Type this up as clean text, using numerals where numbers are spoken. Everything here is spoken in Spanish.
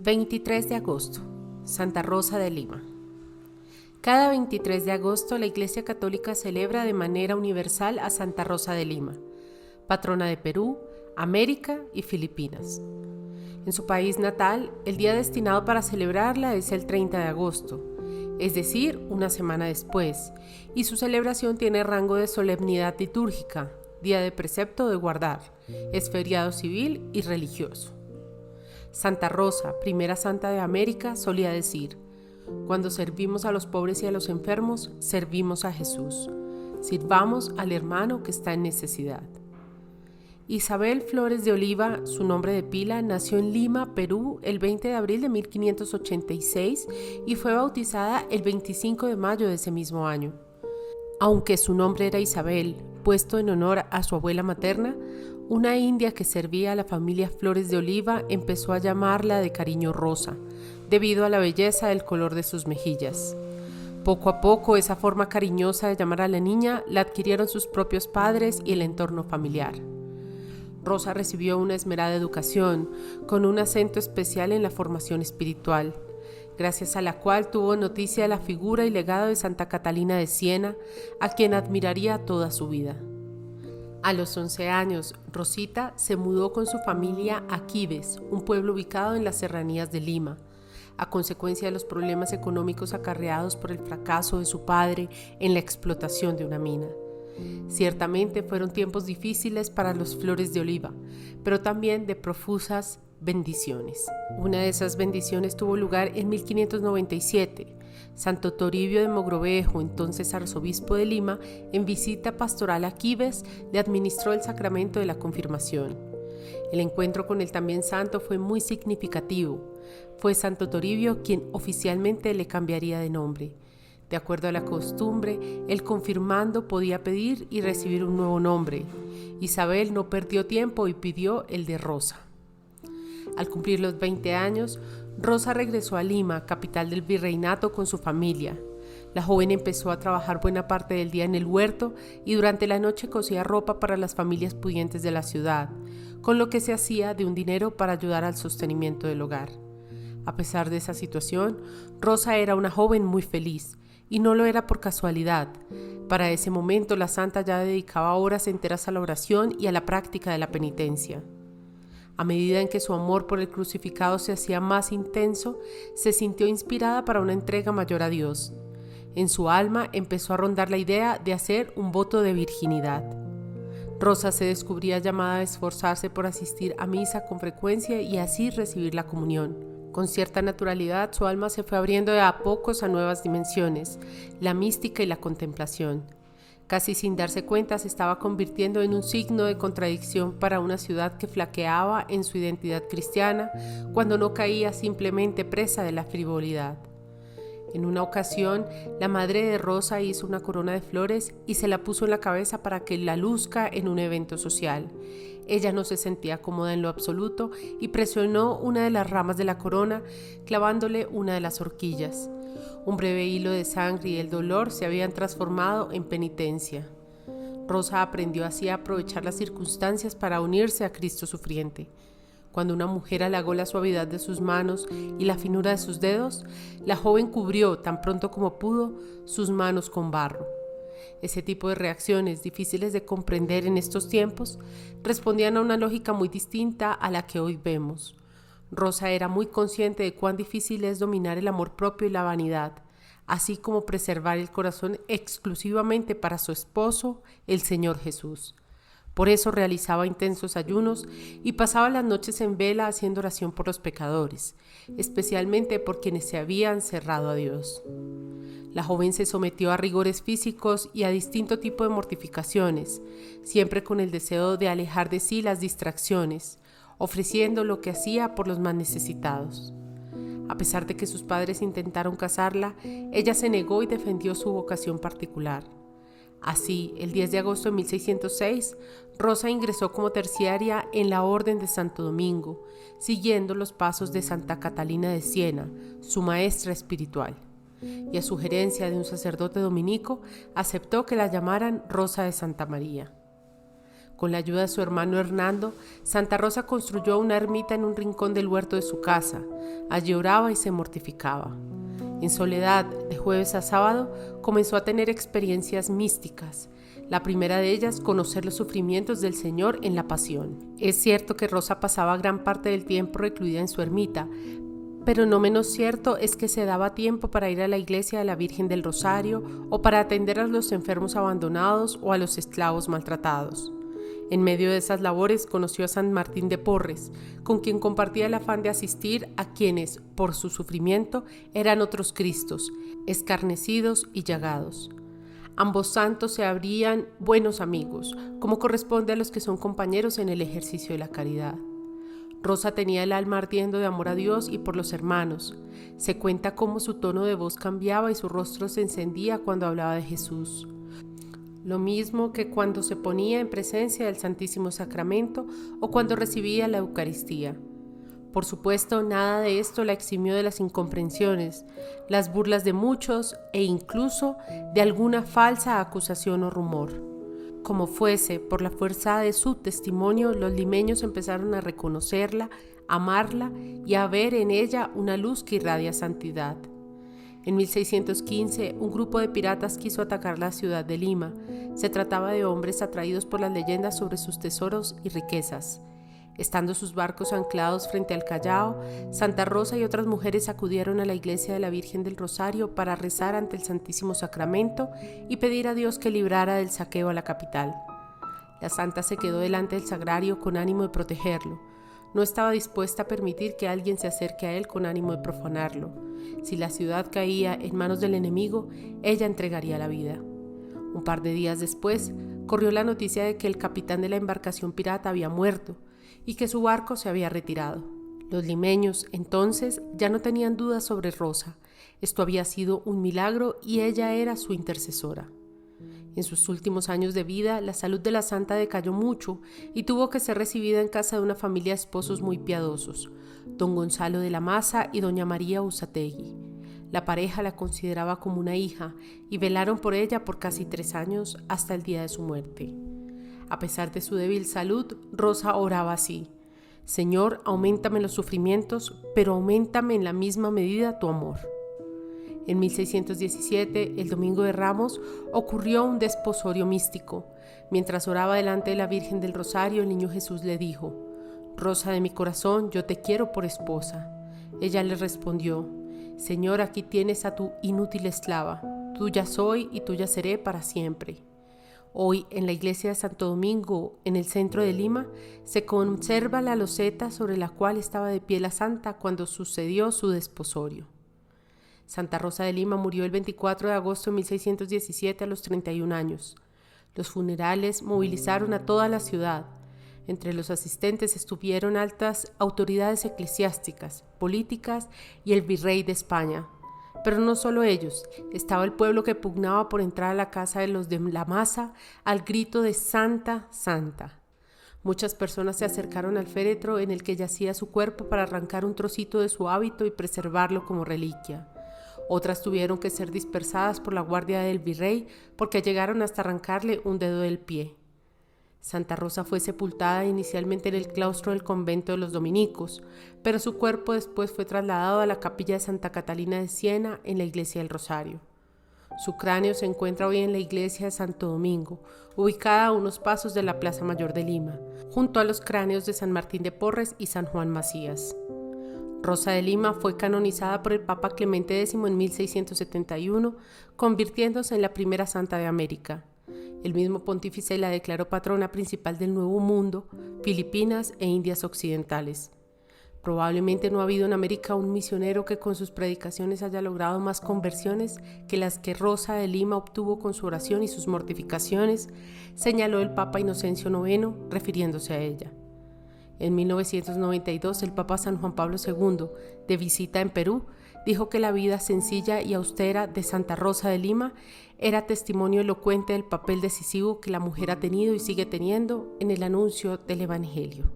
23 de agosto, Santa Rosa de Lima. Cada 23 de agosto la Iglesia Católica celebra de manera universal a Santa Rosa de Lima, patrona de Perú, América y Filipinas. En su país natal, el día destinado para celebrarla es el 30 de agosto, es decir, una semana después, y su celebración tiene rango de solemnidad litúrgica, día de precepto de guardar, es feriado civil y religioso. Santa Rosa, primera santa de América, solía decir: cuando servimos a los pobres y a los enfermos, servimos a Jesús. Sirvamos al hermano que está en necesidad. Isabel Flores de Oliva, su nombre de pila, nació en Lima, Perú, el 20 de abril de 1586 y fue bautizada el 25 de mayo de ese mismo año. Aunque su nombre era Isabel, puesto en honor a su abuela materna, una india que servía a la familia Flores de Oliva empezó a llamarla de cariño Rosa, debido a la belleza del color de sus mejillas. Poco a poco, esa forma cariñosa de llamar a la niña la adquirieron sus propios padres y el entorno familiar. Rosa recibió una esmerada educación, con un acento especial en la formación espiritual, gracias a la cual tuvo noticia de la figura y legado de Santa Catalina de Siena, a quien admiraría toda su vida. A los 11 años, Rosita se mudó con su familia a Quibes, un pueblo ubicado en las serranías de Lima, a consecuencia de los problemas económicos acarreados por el fracaso de su padre en la explotación de una mina. Ciertamente fueron tiempos difíciles para los Flores de Oliva, pero también de profusas bendiciones. Una de esas bendiciones tuvo lugar en 1597. Santo Toribio de Mogrovejo, entonces arzobispo de Lima, en visita pastoral a Quibes, le administró el sacramento de la confirmación. El encuentro con el también santo fue muy significativo. Fue Santo Toribio quien oficialmente le cambiaría de nombre. De acuerdo a la costumbre, el confirmando podía pedir y recibir un nuevo nombre. Isabel no perdió tiempo y pidió el de Rosa. Al cumplir los 20 años, Rosa regresó a Lima, capital del virreinato, con su familia. La joven empezó a trabajar buena parte del día en el huerto y durante la noche cosía ropa para las familias pudientes de la ciudad, con lo que se hacía de un dinero para ayudar al sostenimiento del hogar. A pesar de esa situación, Rosa era una joven muy feliz, y no lo era por casualidad. Para ese momento la santa ya dedicaba horas enteras a la oración y a la práctica de la penitencia. A medida en que su amor por el crucificado se hacía más intenso, se sintió inspirada para una entrega mayor a Dios. En su alma empezó a rondar la idea de hacer un voto de virginidad. Rosa se descubría llamada a esforzarse por asistir a misa con frecuencia y así recibir la comunión. Con cierta naturalidad, su alma se fue abriendo de a pocos a nuevas dimensiones, la mística y la contemplación. Casi sin darse cuenta, se estaba convirtiendo en un signo de contradicción para una ciudad que flaqueaba en su identidad cristiana, cuando no caía simplemente presa de la frivolidad. En una ocasión, la madre de Rosa hizo una corona de flores y se la puso en la cabeza para que la luzca en un evento social. Ella no se sentía cómoda en lo absoluto y presionó una de las ramas de la corona, clavándole una de las horquillas. Un breve hilo de sangre y el dolor se habían transformado en penitencia. Rosa aprendió así a aprovechar las circunstancias para unirse a Cristo sufriente. Cuando una mujer halagó la suavidad de sus manos y la finura de sus dedos, la joven cubrió, tan pronto como pudo, sus manos con barro. Ese tipo de reacciones, difíciles de comprender en estos tiempos, respondían a una lógica muy distinta a la que hoy vemos. Rosa era muy consciente de cuán difícil es dominar el amor propio y la vanidad, así como preservar el corazón exclusivamente para su esposo, el Señor Jesús. Por eso realizaba intensos ayunos y pasaba las noches en vela haciendo oración por los pecadores, especialmente por quienes se habían cerrado a Dios. La joven se sometió a rigores físicos y a distinto tipo de mortificaciones, siempre con el deseo de alejar de sí las distracciones, ofreciendo lo que hacía por los más necesitados. A pesar de que sus padres intentaron casarla, ella se negó y defendió su vocación particular. Así, el 10 de agosto de 1606, Rosa ingresó como terciaria en la Orden de Santo Domingo, siguiendo los pasos de Santa Catalina de Siena, su maestra espiritual. Y a sugerencia de un sacerdote dominico, aceptó que la llamaran Rosa de Santa María. Con la ayuda de su hermano Hernando, Santa Rosa construyó una ermita en un rincón del huerto de su casa. Allí oraba y se mortificaba. En soledad, de jueves a sábado, comenzó a tener experiencias místicas. La primera de ellas, conocer los sufrimientos del Señor en la Pasión. Es cierto que Rosa pasaba gran parte del tiempo recluida en su ermita, pero no menos cierto es que se daba tiempo para ir a la iglesia de la Virgen del Rosario o para atender a los enfermos abandonados o a los esclavos maltratados. En medio de esas labores conoció a San Martín de Porres, con quien compartía el afán de asistir a quienes, por su sufrimiento, eran otros Cristos, escarnecidos y llagados. Ambos santos se habrían buenos amigos, como corresponde a los que son compañeros en el ejercicio de la caridad. Rosa tenía el alma ardiendo de amor a Dios y por los hermanos. Se cuenta cómo su tono de voz cambiaba y su rostro se encendía cuando hablaba de Jesús. Lo mismo que cuando se ponía en presencia del Santísimo Sacramento o cuando recibía la Eucaristía. Por supuesto, nada de esto la eximió de las incomprensiones, las burlas de muchos e incluso de alguna falsa acusación o rumor. Como fuese, por la fuerza de su testimonio, los limeños empezaron a reconocerla, amarla y a ver en ella una luz que irradia santidad. En 1615, un grupo de piratas quiso atacar la ciudad de Lima. Se trataba de hombres atraídos por las leyendas sobre sus tesoros y riquezas. Estando sus barcos anclados frente al Callao, Santa Rosa y otras mujeres acudieron a la iglesia de la Virgen del Rosario para rezar ante el Santísimo Sacramento y pedir a Dios que librara del saqueo a la capital. La santa se quedó delante del sagrario con ánimo de protegerlo. No estaba dispuesta a permitir que alguien se acerque a él con ánimo de profanarlo. Si la ciudad caía en manos del enemigo, ella entregaría la vida. Un par de días después, corrió la noticia de que el capitán de la embarcación pirata había muerto y que su barco se había retirado. Los limeños, entonces, ya no tenían dudas sobre Rosa. Esto había sido un milagro y ella era su intercesora. En sus últimos años de vida, la salud de la santa decayó mucho y tuvo que ser recibida en casa de una familia de esposos muy piadosos, don Gonzalo de la Maza y doña María Usategui. La pareja la consideraba como una hija y velaron por ella por casi 3 años hasta el día de su muerte. A pesar de su débil salud, Rosa oraba así: Señor, auméntame los sufrimientos, pero auméntame en la misma medida tu amor. En 1617, el Domingo de Ramos, ocurrió un desposorio místico. Mientras oraba delante de la Virgen del Rosario, el niño Jesús le dijo: Rosa de mi corazón, yo te quiero por esposa. Ella le respondió: Señor, aquí tienes a tu inútil esclava. Tuya soy y tuya seré para siempre. Hoy, en la iglesia de Santo Domingo, en el centro de Lima, se conserva la loseta sobre la cual estaba de pie la santa cuando sucedió su desposorio. Santa Rosa de Lima murió el 24 de agosto de 1617 a los 31 años. Los funerales movilizaron a toda la ciudad. Entre los asistentes estuvieron altas autoridades eclesiásticas, políticas y el virrey de España. Pero no solo ellos, estaba el pueblo que pugnaba por entrar a la casa de los de la Maza al grito de Santa, Santa. Muchas personas se acercaron al féretro en el que yacía su cuerpo para arrancar un trocito de su hábito y preservarlo como reliquia. Otras tuvieron que ser dispersadas por la guardia del virrey porque llegaron hasta arrancarle un dedo del pie. Santa Rosa fue sepultada inicialmente en el claustro del convento de los dominicos, pero su cuerpo después fue trasladado a la capilla de Santa Catalina de Siena en la iglesia del Rosario. Su cráneo se encuentra hoy en la iglesia de Santo Domingo, ubicada a unos pasos de la Plaza Mayor de Lima, junto a los cráneos de San Martín de Porres y San Juan Macías. Rosa de Lima fue canonizada por el Papa Clemente X en 1671, convirtiéndose en la primera santa de América. El mismo pontífice la declaró patrona principal del Nuevo Mundo, Filipinas e Indias Occidentales. Probablemente no ha habido en América un misionero que con sus predicaciones haya logrado más conversiones que las que Rosa de Lima obtuvo con su oración y sus mortificaciones, señaló el Papa Inocencio IX refiriéndose a ella. En 1992, el Papa San Juan Pablo II, de visita en Perú, dijo que la vida sencilla y austera de Santa Rosa de Lima era testimonio elocuente del papel decisivo que la mujer ha tenido y sigue teniendo en el anuncio del Evangelio.